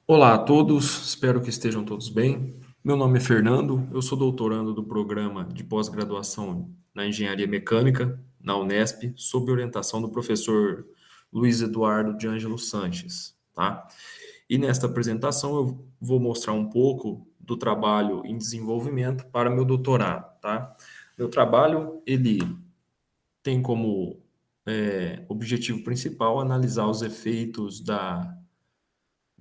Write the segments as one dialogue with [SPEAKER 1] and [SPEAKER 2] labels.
[SPEAKER 1] Olá a todos, espero que estejam todos bem. Meu nome é Fernando, eu sou doutorando do programa de pós-graduação na Engenharia Mecânica, na Unesp, sob orientação do professor Luiz Eduardo de Ângelo Sanches, tá? E nesta apresentação eu vou mostrar um pouco do trabalho em desenvolvimento para meu doutorado, tá? Meu trabalho, ele tem como objetivo principal analisar os efeitos da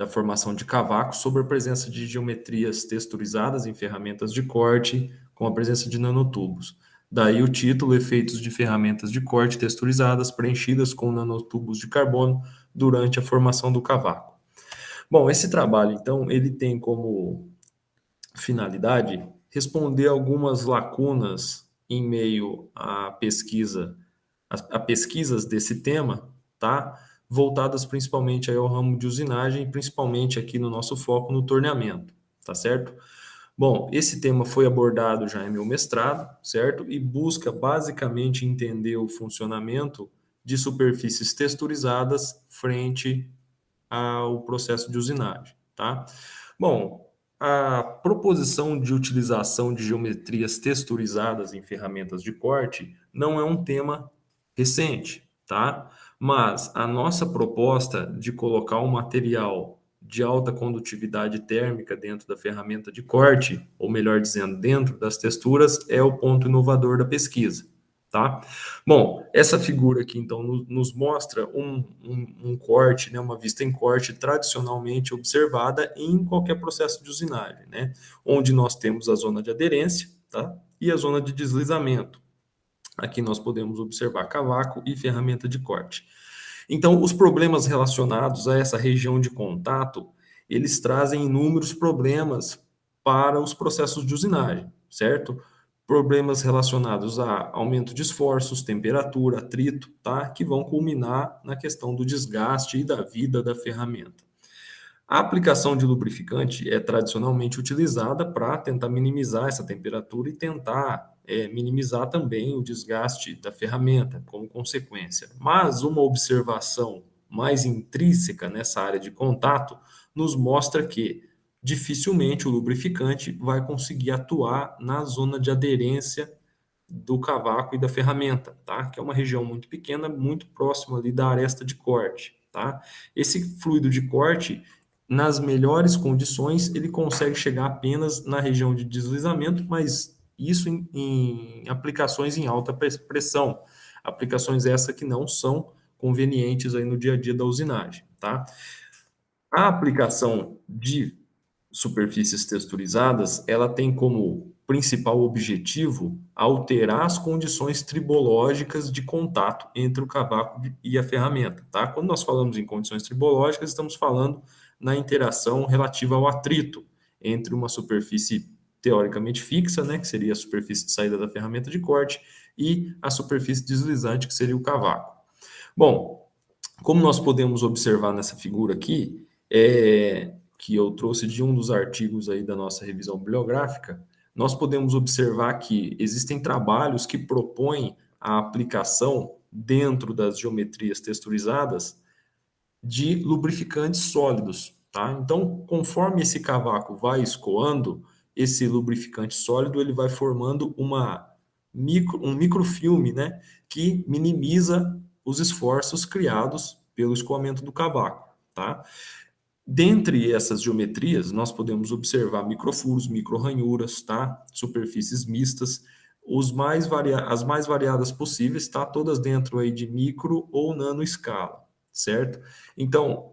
[SPEAKER 1] formação de cavaco sobre a presença de geometrias texturizadas em ferramentas de corte com a presença de nanotubos. Daí o título, efeitos de ferramentas de corte texturizadas preenchidas com nanotubos de carbono durante a formação do cavaco. Bom, esse trabalho, então, ele tem como finalidade responder algumas lacunas em meio à pesquisa, a pesquisas desse tema, tá? Voltadas principalmente aí ao ramo de usinagem, principalmente aqui no nosso foco no torneamento, tá certo? Bom, esse tema foi abordado já em meu mestrado, certo? E busca basicamente entender o funcionamento de superfícies texturizadas frente ao processo de usinagem, tá? Bom, a proposição de utilização de geometrias texturizadas em ferramentas de corte não é um tema recente, tá? Mas a nossa proposta de colocar um material de alta condutividade térmica dentro da ferramenta de corte, ou melhor dizendo, dentro das texturas, é o ponto inovador da pesquisa, tá? Bom, essa figura aqui, então, nos mostra um corte, né, uma vista em corte tradicionalmente observada em qualquer processo de usinagem, né, onde nós temos a zona de aderência, tá, e a zona de deslizamento. Aqui nós podemos observar cavaco e ferramenta de corte. Então, os problemas relacionados a essa região de contato, eles trazem inúmeros problemas para os processos de usinagem, certo? Problemas relacionados a aumento de esforços, temperatura, atrito, tá? Que vão culminar na questão do desgaste e da vida da ferramenta. A aplicação de lubrificante é tradicionalmente utilizada para tentar minimizar essa temperatura e tentar minimizar também o desgaste da ferramenta como consequência. Mas uma observação mais intrínseca nessa área de contato nos mostra que dificilmente o lubrificante vai conseguir atuar na zona de aderência do cavaco e da ferramenta, tá? Que é uma região muito pequena, muito próxima ali da aresta de corte, tá? Esse fluido de corte, nas melhores condições, ele consegue chegar apenas na região de deslizamento, mas isso em aplicações em alta pressão, aplicações essas que não são convenientes aí no dia a dia da usinagem, tá? A aplicação de superfícies texturizadas, ela tem como principal objetivo alterar as condições tribológicas de contato entre o cavaco e a ferramenta, tá? Quando nós falamos em condições tribológicas, estamos falando na interação relativa ao atrito entre uma superfície teoricamente fixa, né, que seria a superfície de saída da ferramenta de corte, e a superfície deslizante, que seria o cavaco. Bom, como nós podemos observar nessa figura aqui, que eu trouxe de um dos artigos aí da nossa revisão bibliográfica, nós podemos observar que existem trabalhos que propõem a aplicação dentro das geometrias texturizadas de lubrificantes sólidos, tá? Então, conforme esse cavaco vai escoando, esse lubrificante sólido ele vai formando um microfilme, né, que minimiza os esforços criados pelo escoamento do cavaco, tá? Dentre essas geometrias, nós podemos observar microfuros, micro-ranhuras, tá? Superfícies mistas, as mais variadas possíveis, tá? Todas dentro aí de micro ou nano escala, certo? Então,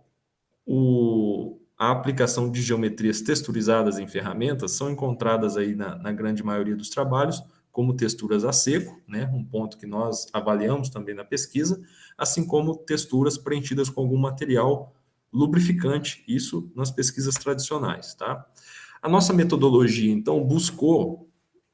[SPEAKER 1] a aplicação de geometrias texturizadas em ferramentas são encontradas aí na grande maioria dos trabalhos, como texturas a seco, né? Um ponto que nós avaliamos também na pesquisa, assim como texturas preenchidas com algum material lubrificante, isso nas pesquisas tradicionais, tá? A nossa metodologia, então, buscou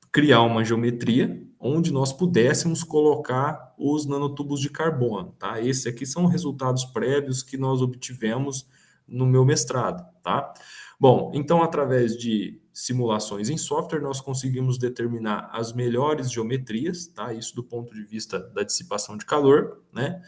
[SPEAKER 1] criar uma geometria onde nós pudéssemos colocar os nanotubos de carbono, tá? Esses aqui são resultados prévios que nós obtivemos no meu mestrado, tá? Bom, então, através de simulações em software, nós conseguimos determinar as melhores geometrias, tá? Isso do ponto de vista da dissipação de calor, né?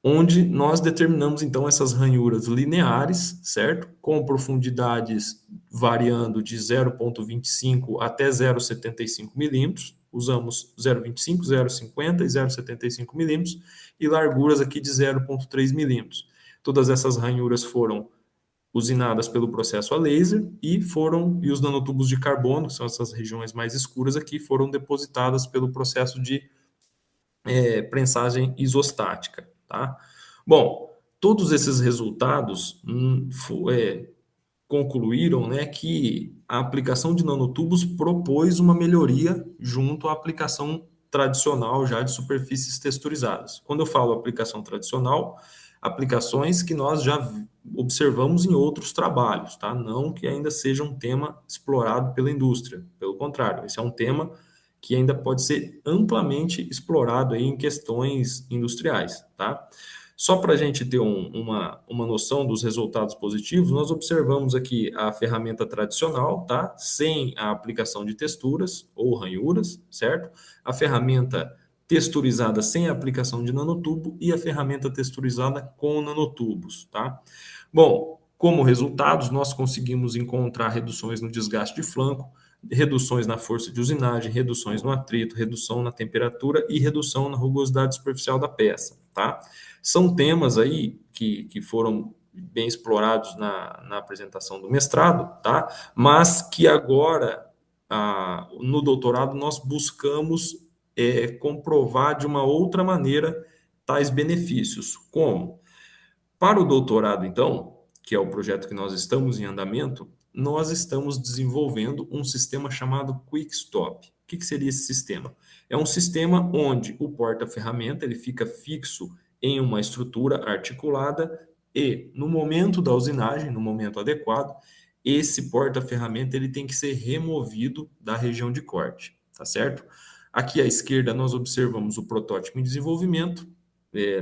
[SPEAKER 1] onde nós determinamos então essas ranhuras lineares, certo? Com profundidades variando de 0,25 até 0,75 milímetros. Usamos 0,25, 0,50 e 0,75 milímetros e larguras aqui de 0,3 milímetros. Todas essas ranhuras foram usinadas pelo processo a laser e os nanotubos de carbono, que são essas regiões mais escuras aqui, foram depositadas pelo processo de prensagem isostática, tá? Bom, todos esses resultados concluíram, né, que a aplicação de nanotubos propôs uma melhoria junto à aplicação tradicional já de superfícies texturizadas. Quando eu falo aplicação tradicional, aplicações que nós já observamos em outros trabalhos, tá? Não que ainda seja um tema explorado pela indústria, pelo contrário, esse é um tema que ainda pode ser amplamente explorado aí em questões industriais, tá? Só para a gente ter uma noção dos resultados positivos, nós observamos aqui a ferramenta tradicional, tá? Sem a aplicação de texturas ou ranhuras, certo? A ferramenta texturizada sem a aplicação de nanotubo e a ferramenta texturizada com nanotubos, tá? Bom, como resultados, nós conseguimos encontrar reduções no desgaste de flanco, reduções na força de usinagem, reduções no atrito, redução na temperatura e redução na rugosidade superficial da peça, tá? São temas aí que foram bem explorados na apresentação do mestrado, tá? Mas que agora, no doutorado, nós buscamos comprovar de uma outra maneira tais benefícios. Como? Para o doutorado, então, que é o projeto que nós estamos em andamento, nós estamos desenvolvendo um sistema chamado Quick Stop. O que seria esse sistema? É um sistema onde o porta-ferramenta ele fica fixo em uma estrutura articulada e, no momento da usinagem, no momento adequado, esse porta-ferramenta ele tem que ser removido da região de corte, tá certo? Aqui à esquerda nós observamos o protótipo em desenvolvimento,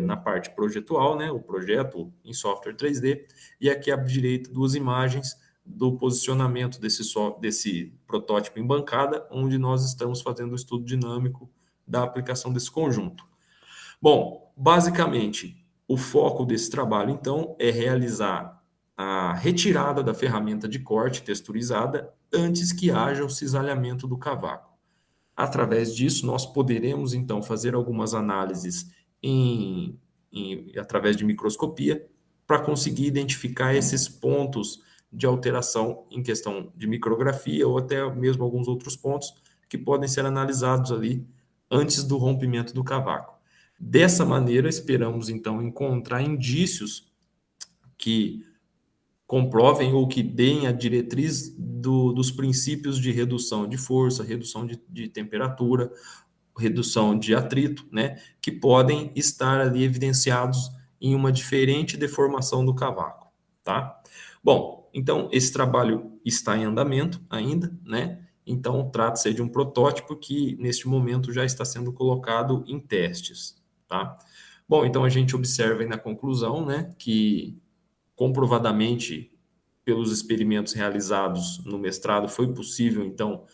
[SPEAKER 1] na parte projetual, né, o projeto em software 3D, e aqui à direita duas imagens do posicionamento desse protótipo em bancada, onde nós estamos fazendo o estudo dinâmico da aplicação desse conjunto. Bom, basicamente, o foco desse trabalho, então, é realizar a retirada da ferramenta de corte texturizada antes que haja o cisalhamento do cavaco. Através disso, nós poderemos, então, fazer algumas análises através de microscopia para conseguir identificar esses pontos de alteração em questão de micrografia ou até mesmo alguns outros pontos que podem ser analisados ali antes do rompimento do cavaco. Dessa maneira, esperamos, então, encontrar indícios que comprovem ou que deem a diretriz dos princípios de redução de força, redução de temperatura, redução de atrito, né, que podem estar ali evidenciados em uma diferente deformação do cavaco, tá? Bom, então esse trabalho está em andamento ainda, né? Então trata-se de um protótipo que neste momento já está sendo colocado em testes, tá? Bom, então a gente observa aí na conclusão, né, que comprovadamente pelos experimentos realizados no mestrado foi possível então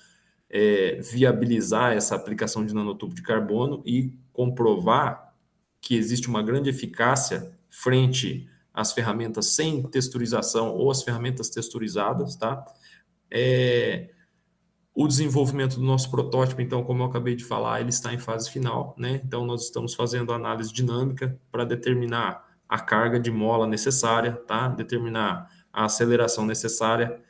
[SPEAKER 1] viabilizar essa aplicação de nanotubo de carbono e comprovar que existe uma grande eficácia frente às ferramentas sem texturização ou as ferramentas texturizadas, tá? O desenvolvimento do nosso protótipo, então, como eu acabei de falar, ele está em fase final, né? Então, nós estamos fazendo análise dinâmica para determinar a carga de mola necessária, tá? Determinar a aceleração necessária,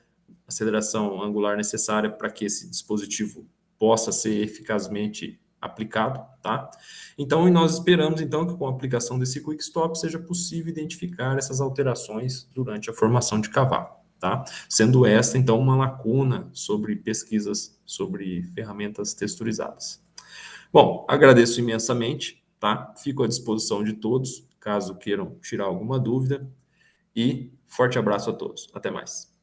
[SPEAKER 1] aceleração angular necessária para que esse dispositivo possa ser eficazmente aplicado, tá? Então, nós esperamos, então, que com a aplicação desse Quick Stop seja possível identificar essas alterações durante a formação de cavaco, tá? Sendo esta, então, uma lacuna sobre pesquisas sobre ferramentas texturizadas. Bom, agradeço imensamente, tá? Fico à disposição de todos, caso queiram tirar alguma dúvida, e forte abraço a todos. Até mais.